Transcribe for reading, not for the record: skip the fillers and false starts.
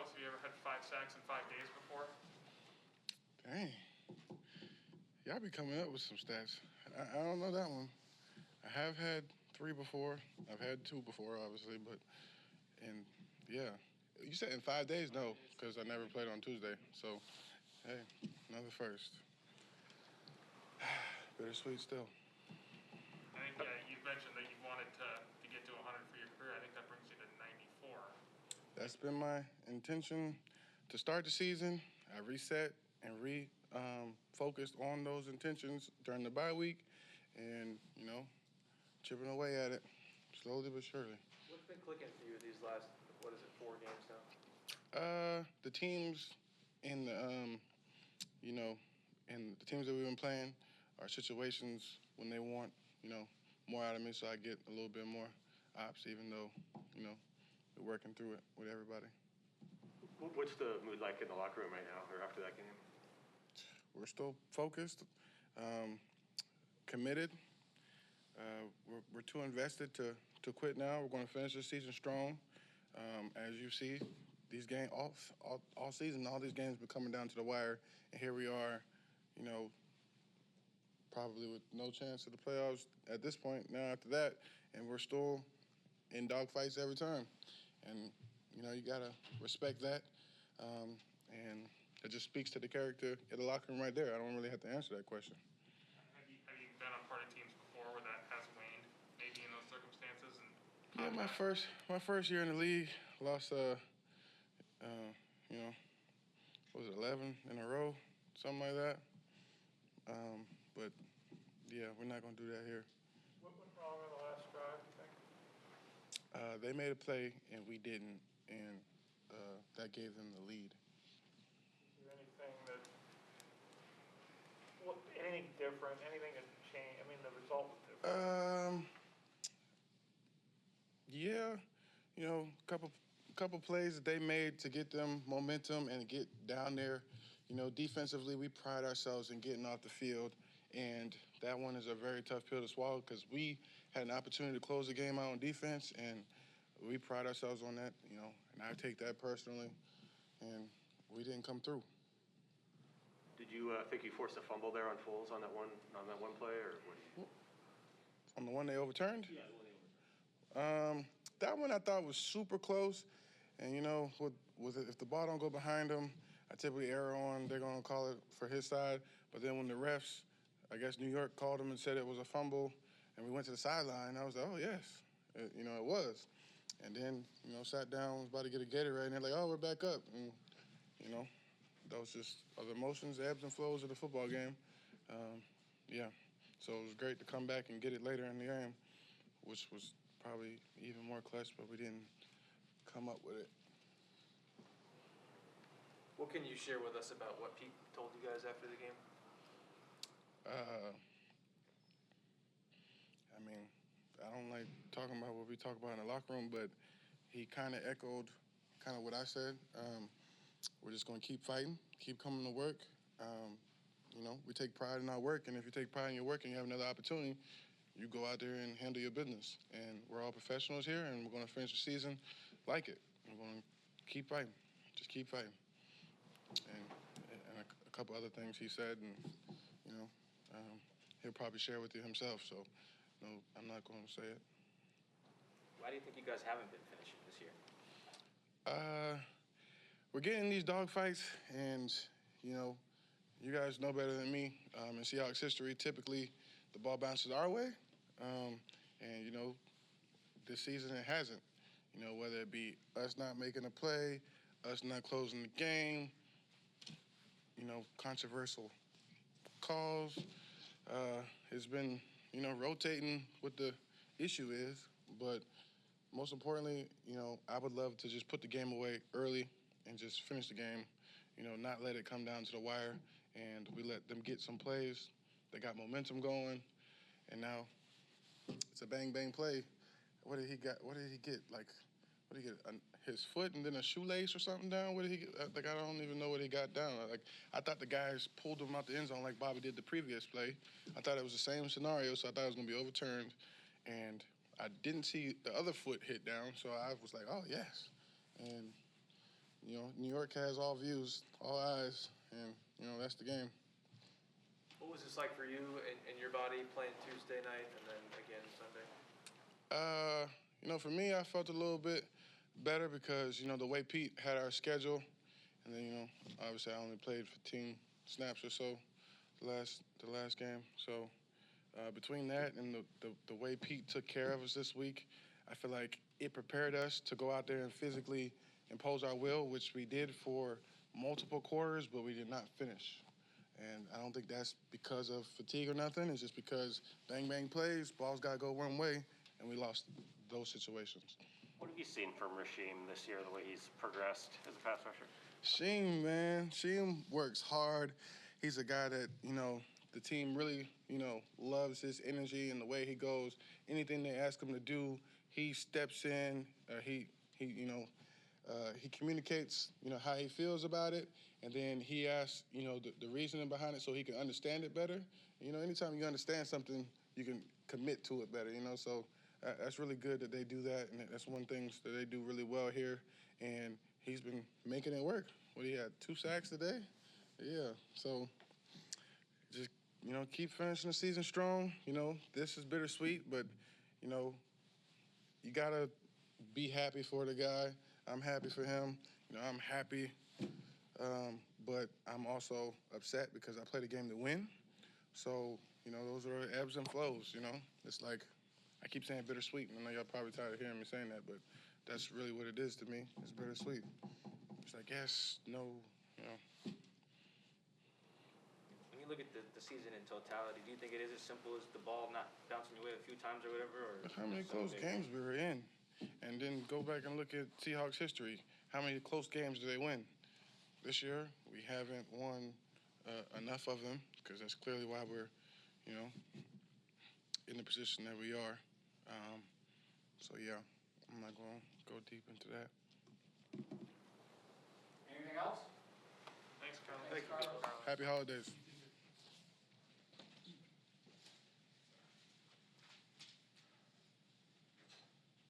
Carlos, have you ever had 5 sacks in 5 days before? Dang. Y'all be coming up with some stats. I don't know that one. I have had 3 before. I've had 2 before, obviously, and yeah. You said in 5 days? No, because I never played on Tuesday. So, hey, another first. Bittersweet still. I think you mentioned that you wanted to get to 100 for your career. I think that brings you to 94. That's been my intention to start the season. I reset and focused on those intentions during the bye week and, chipping away at it slowly but surely. What's been clicking for you these last, 4 games now? The teams in the, and the teams that we've been playing are situations when they want, more out of me, so I get a little bit more ops, even though, we're working through it with everybody. What's the mood like in the locker room right now or after that game? We're still focused, committed. We're too invested to quit now. We're going to finish this season strong. As you see, these games all season, all these games been coming down to the wire, and here we are, probably with no chance of the playoffs at this point. Now after that, and we're still in dogfights every time, and you gotta respect that, and it just speaks to the character in the locker room right there. I don't really have to answer that question. Have you been on part of teams before where that has waned, maybe in those circumstances? And yeah, my first year in the league, lost what was it, 11 in a row, something like that. But yeah, we're not gonna do that here. What went wrong on the last drive, you think? They made a play and we didn't, and that gave them the lead. Is there anything different, anything that changed? I mean, the result was different. Yeah, couple plays that they made to get them momentum and get down there. Defensively, we pride ourselves in getting off the field, and that one is a very tough pill to swallow because we had an opportunity to close the game out on defense, and we pride ourselves on that, and I take that personally, and we didn't come through. Did you think you forced a fumble there on Foles on that one play, or what do you? On the one they overturned? Yeah, the one they overturned. That one I thought was super close, and if the ball don't go behind him, I typically err on they're gonna call it for his side. But then when the refs, I guess New York called him and said it was a fumble, and we went to the sideline, I was like, oh yes, it was. And then sat down, was about to get a Gatorade, and they're like, oh, we're back up, and those just are the emotions, ebbs and flows of the football game. Yeah, so it was great to come back and get it later in the game, which was probably even more clutch, but we didn't come up with it. What can you share with us about what Pete told you guys after the game? I mean, I don't like talking about what we talk about in the locker room, but he kind of echoed what I said. We're just going to keep fighting, keep coming to work. We take pride in our work, and if you take pride in your work and you have another opportunity, you go out there and handle your business. And we're all professionals here, and we're going to finish the season like it. We're going to keep fighting, just keep fighting. And a couple other things he said, and, he'll probably share with you himself. So, no, I'm not going to say it. Why do you think you guys haven't been finishing this year? We're getting these dogfights, and, you guys know better than me. In Seahawks history, typically the ball bounces our way. And, this season it hasn't. Whether it be us not making a play, us not closing the game, controversial calls. It's been, rotating what the issue is. But most importantly, I would love to just put the game away early and just finish the game, not let it come down to the wire. And we let them get some plays. They got momentum going. And now it's a bang-bang play. What did he get? His foot and then a shoelace or something down? What did he get? I don't even know what he got down. I thought the guys pulled him out the end zone like Bobby did the previous play. I thought it was the same scenario, so I thought it was going to be overturned. And I didn't see the other foot hit down, so I was like, oh, yes. And, New York has all views, all eyes, and, that's the game. What was this like for you and your body playing Tuesday night and then again Sunday? For me, I felt a little bit better because, the way Pete had our schedule, and then, obviously I only played 15 snaps or so the last game. So between that and the way Pete took care of us this week, I feel like it prepared us to go out there and physically impose our will, which we did for multiple quarters, but we did not finish. And I don't think that's because of fatigue or nothing. It's just because bang plays, balls got to go one way, and we lost those situations. What have you seen from Rasheem this year, the way he's progressed as a pass rusher? Sheem, man. Sheem works hard. He's a guy that, the team really, loves his energy and the way he goes. Anything they ask him to do, he steps in. He communicates, how he feels about it, and then he asks, the reasoning behind it so he can understand it better. Anytime you understand something, you can commit to it better, So that's really good that they do that, and that's one thing that they do really well here. And he's been making it work. What, he had 2 sacks today? Yeah, so just, keep finishing the season strong. This is bittersweet, but, you got to be happy for the guy. I'm happy for him. I'm happy, but I'm also upset because I played a game to win. So, those are ebbs and flows, It's like, I keep saying bittersweet, and I know y'all probably tired of hearing me saying that, but that's really what it is to me. It's bittersweet. It's like, yes, no, When you look at the season in totality, do you think it is as simple as the ball not bouncing your way a few times or whatever? Or Look how many close games we were in. And then go back and look at Seahawks history. How many close games do they win? This year, we haven't won enough of them because that's clearly why we're, in the position that we are. So, yeah, I'm not going to go deep into that. Anything else? Thanks, Carlos. Thank you. Happy holidays.